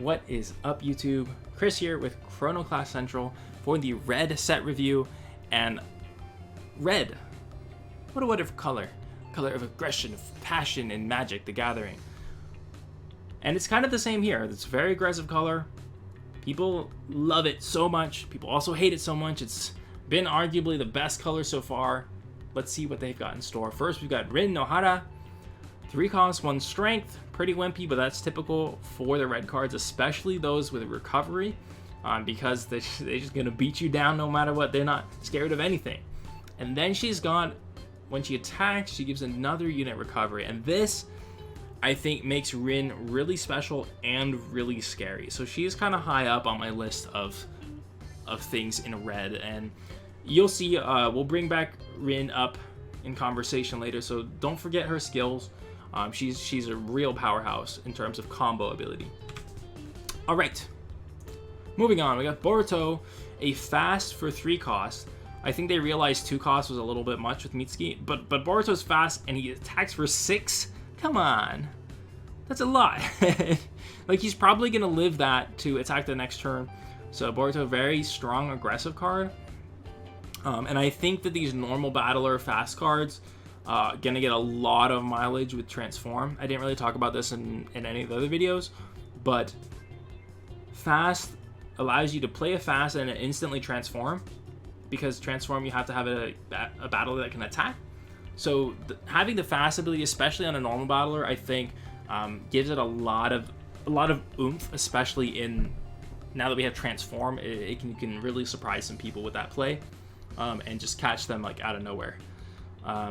What is up, YouTube? Chris here with Chrono Class Central for the red set review. And red, what a wonderful color. Color of aggression, of passion, and Magic the Gathering. And it's kind of the same here. It's a very aggressive color. People love it so much. People also hate it so much. It's been arguably the best color so far. Let's see what they've got in store. First, we've got Rin Nohara. 3 cost, 1 strength. Pretty wimpy, but that's typical for the red cards, especially those with recovery, because they're just going to beat you down no matter what. They're not scared of anything. And then she's got, when she attacks, she gives another unit recovery. And this, I think, makes Rin really special and really scary. So she is kind of high up on my list of things in red. And you'll see, we'll bring back Rin up in conversation later, so don't forget her skills. She's a real powerhouse in terms of combo ability. All right, moving on. We got Boruto, a fast for 3 costs. I think they realized 2 costs was a little bit much with Mitsuki, but Boruto's fast and he attacks for 6. Come on, that's a lot. Like, he's probably gonna live that to attack the next turn. So Boruto, very strong aggressive card. And I think that these normal battler fast cards gonna get a lot of mileage with transform. I didn't really talk about this in any of the other videos, but fast allows you to play a fast and instantly transform, because transform you have to have a battler that can attack. So having the fast ability, especially on a normal battler, I think gives it a lot of oomph, especially in now that we have transform. You can really surprise some people with that play. And just catch them like out of nowhere.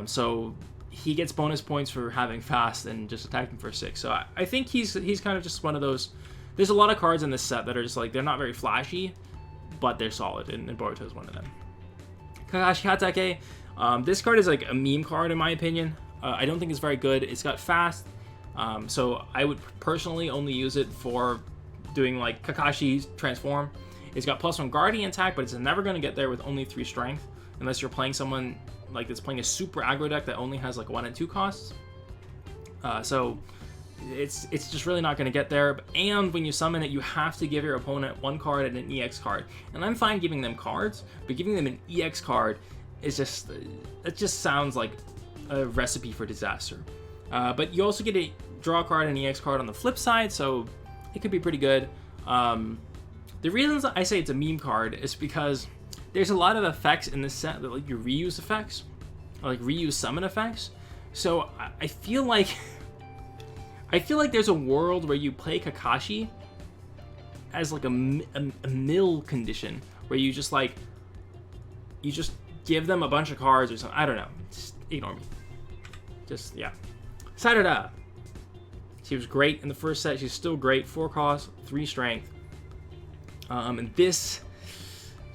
So he gets bonus points for having fast and just attacking for 6. So I think he's kind of just one of those. There's a lot of cards in this set that are just like, they're not very flashy, but they're solid, and Boruto is one of them. Kakashi Hatake. This card is like a meme card in my opinion. I don't think it's very good. It's got fast, so I would personally only use it for doing like Kakashi's transform. It's got +1 guardian attack, but it's never going to get there with only 3 strength, unless you're playing someone like that's playing a super aggro deck that only has like 1 and 2 costs. So it's just really not going to get there. And when you summon it, you have to give your opponent 1 card and an EX card. And I'm fine giving them cards, but giving them an EX card is just, it just sounds like a recipe for disaster. But you also get a draw card and EX card on the flip side, so it could be pretty good. The reasons I say it's a meme card is because there's a lot of effects in this set that like your reuse effects, or like reuse summon effects. So I feel like there's a world where you play Kakashi as like a mill condition, where you just give them a bunch of cards or something. I don't know. Just ignore me. Just, yeah. Sarada. She was great in the first set. She's still great. 4 cost, 3 strength. And this,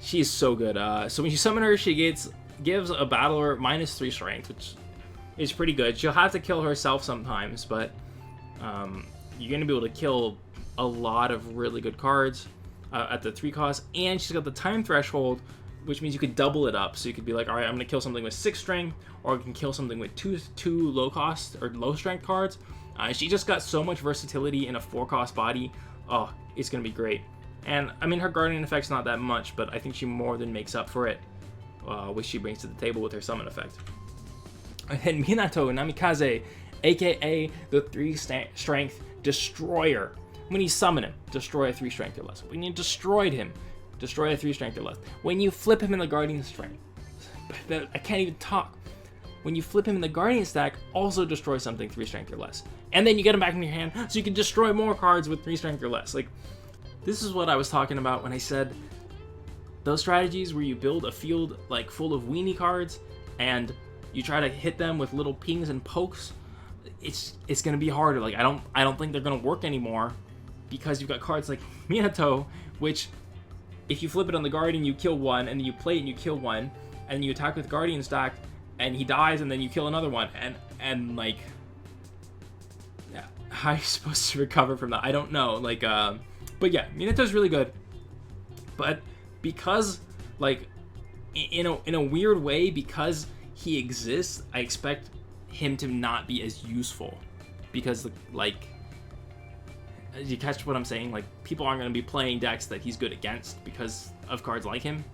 she is so good. So when you summon her, she gives a battler -3 strength, which is pretty good. She'll have to kill herself sometimes, but you're going to be able to kill a lot of really good cards at the 3 cost. And she's got the time threshold, which means you could double it up. So you could be like, all right, I'm going to kill something with 6 strength, or I can kill something with two low cost or low strength cards. She just got so much versatility in a 4 cost body. Oh, it's going to be great. And, I mean, her Guardian effect's not that much, but I think she more than makes up for it, which she brings to the table with her summon effect. And then Minato Namikaze, a.k.a. the 3 strength Destroyer. When you summon him, destroy a 3 strength or less. When you destroyed him, destroy a 3 strength or less. When you flip him in the Guardian strength, I can't even talk. When you flip him in the Guardian stack, also destroy something 3 strength or less. And then you get him back in your hand, so you can destroy more cards with 3 strength or less. Like, this is what I was talking about when I said those strategies where you build a field like full of weenie cards and you try to hit them with little pings and pokes. It's gonna be harder. Like, I don't think they're gonna work anymore, because you've got cards like Minato, which if you flip it on the Guardian, you kill one, and then you play it and you kill one, and you attack with Guardian stack, and he dies, and then you kill another one, and like, yeah, how are you supposed to recover from that? I don't know. Like, but yeah, Minato's really good. But because, like, in a weird way, because he exists, I expect him to not be as useful. Because, like, You catch what I'm saying? Like, people aren't going to be playing decks that he's good against because of cards like him.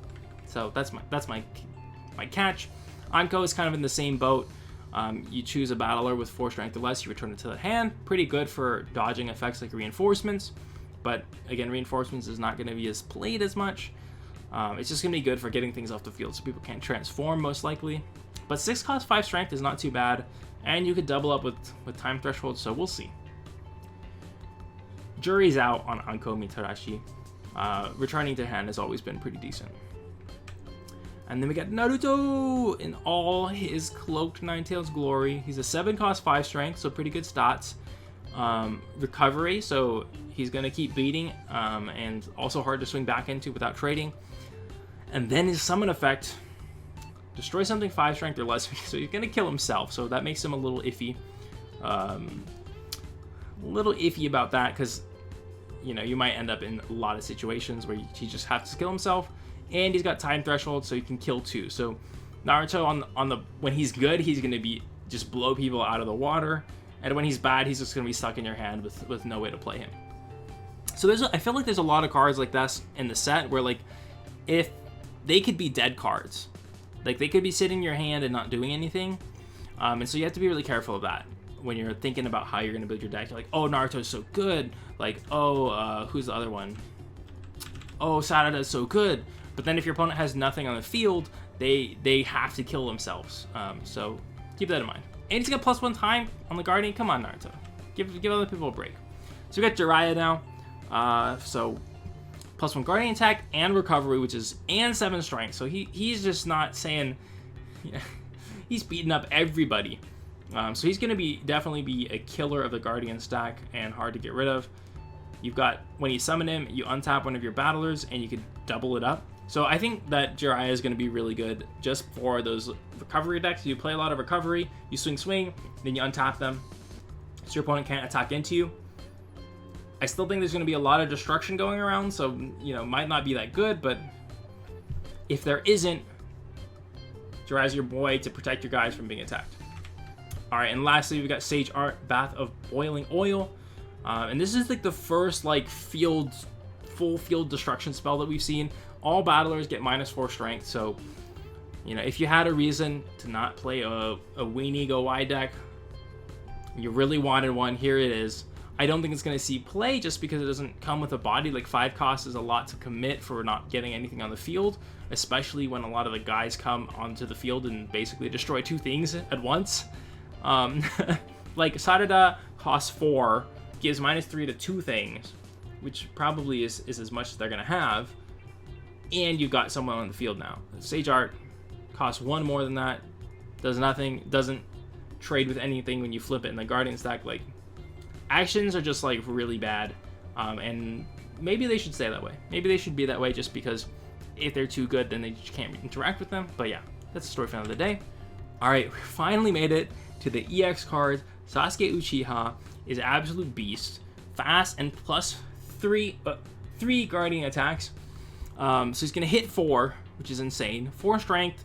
So that's my catch. Anko is kind of in the same boat. You choose a battler with 4 strength or less, you return it to the hand. Pretty good for dodging effects like reinforcements, but again, reinforcements is not going to be as played as much. It's just going to be good for getting things off the field so people can't transform most likely. But 6 cost 5 strength is not too bad, and you could double up with time threshold, so we'll see. Jury's out on Anko Mitarashi. Returning to hand has always been pretty decent. And then we got Naruto in all his cloaked Ninetales glory. He's a 7 cost 5 strength, so pretty good stats. Recovery, so he's going to keep beating, and also hard to swing back into without trading. And then his summon effect, destroy something 5 strength or less, so he's going to kill himself, so that makes him a little iffy. About that, because you might end up in a lot of situations where he just has to kill himself. And he's got time threshold, so he can kill 2. So Naruto when he's good, he's gonna be just blow people out of the water, and when he's bad, he's just gonna be stuck in your hand with no way to play him. So I feel like there's a lot of cards like this in the set where, like, if they could be dead cards, like they could be sitting in your hand and not doing anything, and so you have to be really careful of that when you're thinking about how you're gonna build your deck. You're like, oh, Naruto's so good, like, oh, who's the other one? Oh, Sarada's so good. But then if your opponent has nothing on the field, they have to kill themselves. So keep that in mind. And he's got +1 time on the Guardian. Come on, Naruto. Give other people a break. So we got Jiraiya now. So +1 Guardian attack and recovery, and 7 strength. So he's just not saying, he's beating up everybody. So he's going to definitely be a killer of the Guardian stack and hard to get rid of. You've got, when you summon him, you untap one of your battlers and you can double it up. So I think that Jiraiya is going to be really good just for those recovery decks. You play a lot of recovery, you swing, then you untap them, so your opponent can't attack into you. I still think there's going to be a lot of destruction going around, so, might not be that good, but if there isn't, Jiraiya's your boy to protect your guys from being attacked. Alright, and lastly, we got Sage Art, Bath of Boiling Oil. And this is like the first full field destruction spell that we've seen. All battlers get -4 strength, so if you had a reason to not play a weenie go wide deck, you really wanted one, here it is. I don't think it's going to see play just because it doesn't come with a body. Like, 5 cost is a lot to commit for not getting anything on the field, especially when a lot of the guys come onto the field and basically destroy 2 things at once. Like Sarada costs 4, gives -3 to 2 things, which probably is as much as they're going to have, and you've got someone on the field now. Sage Art costs 1 more than that, does nothing, doesn't trade with anything when you flip it in the Guardian stack. Like, actions are just like really bad, and maybe they should stay that way. Maybe they should be that way just because if they're too good, then they just can't interact with them. But yeah, that's the story for another day. Alright, we finally made it to the EX card. Sasuke Uchiha is an absolute beast. Fast and +3 Guardian attacks. So he's going to hit 4, which is insane. 4 strength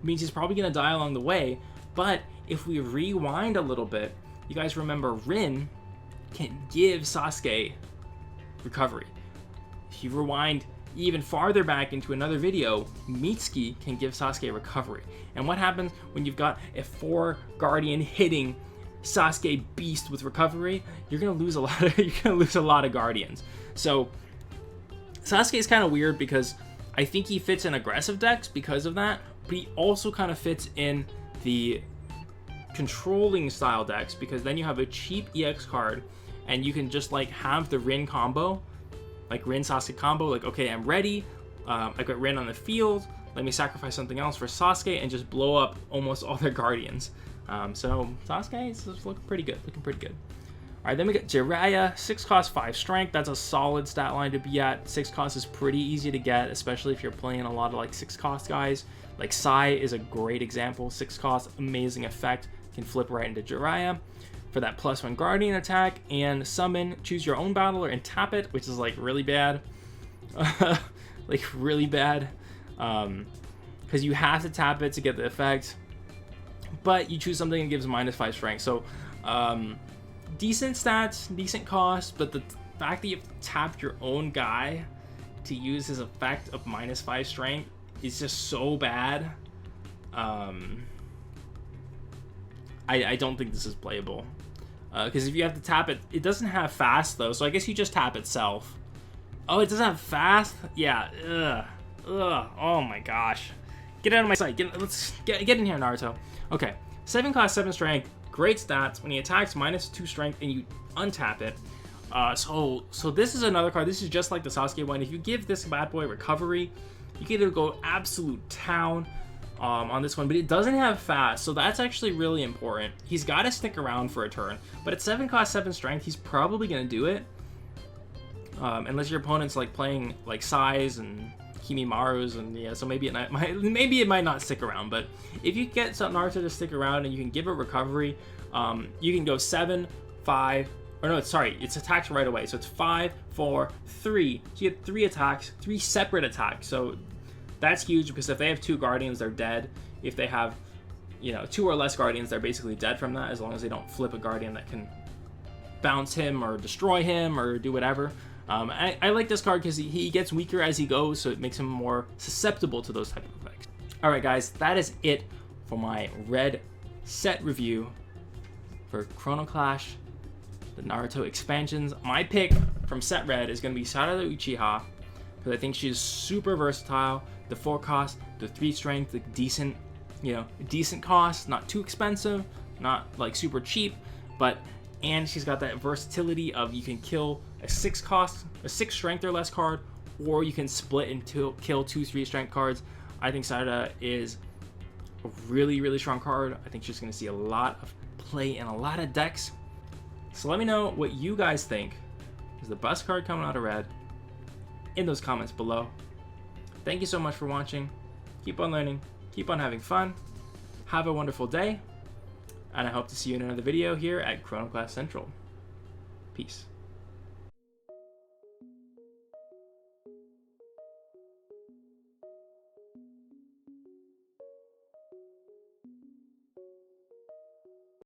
means he's probably going to die along the way. But if we rewind a little bit, you guys remember Rin can give Sasuke recovery. If you rewind even farther back into another video, Mitsuki can give Sasuke recovery. And what happens when you've got a 4 Guardian hitting Sasuke beast with recovery? You're gonna lose a lot of Guardians. So Sasuke is kind of weird because I think he fits in aggressive decks because of that, but he also kind of fits in the controlling style decks because then you have a cheap EX card and you can just like have the Rin combo, like Rin Sasuke combo, like, okay, I'm ready, I got Rin on the field, let me sacrifice something else for Sasuke and just blow up almost all their Guardians. So Sasuke is looking pretty good. Alright, then we got Jiraiya, 6 cost, 5 strength. That's a solid stat line to be at. 6 cost is pretty easy to get, especially if you're playing a lot of like 6 cost guys. Like Sai is a great example. 6 cost, amazing effect, can flip right into Jiraiya for that +1 Guardian attack and summon, choose your own battler and tap it, which is like really bad. Like really bad. Because you have to tap it to get the effect. But you choose something that gives -5 strength. So decent stats, decent cost, but fact that you tapped your own guy to use his effect of -5 strength is just so bad. I don't think this is playable. Because if you have to tap it, it doesn't have fast though, so I guess you just tap itself. Oh, it doesn't have fast? Yeah, ugh, oh my gosh. Get out of my sight, let's get in here, Naruto. Okay, 7 class, 7 strength, great stats. When he attacks, -2 strength, and you untap it. So this is another card, this is just like the Sasuke one. If you give this bad boy recovery, you can either go absolute town on this one, but it doesn't have fast, so that's actually really important. He's got to stick around for a turn, but at 7 class, 7 strength, he's probably going to do it. Unless your opponent's like playing like Sais and Kimimaru's, and yeah, so maybe it might not stick around. But if you get Naruto to stick around and you can give it recovery, you can go 7, 5, or no, sorry, it's attacks right away. So it's 5, 4, 3. So you get 3 attacks, 3 separate attacks. So that's huge because if they have 2 guardians, they're dead. If they have, 2 or less guardians, they're basically dead from that, as long as they don't flip a guardian that can bounce him or destroy him or do whatever. I like this card because he gets weaker as he goes, so it makes him more susceptible to those type of effects. Alright guys, that is it for my red set review for Chrono Clash, the Naruto expansions. My pick from set red is going to be Sarada Uchiha, because I think she's super versatile. The 4 cost, the 3 strength, the decent, decent cost, not too expensive, not like super cheap, and she's got that versatility of you can kill a 6 cost, a 6 strength or less card, or you can split and kill 2 3 strength cards. I think Sarada is a really, really strong card. I think she's going to see a lot of play in a lot of decks. So let me know what you guys think is the best card coming out of red in those comments below. Thank you so much for watching. Keep on learning, keep on having fun. Have a wonderful day, and I hope to see you in another video here at Chrono Clash Central. Peace.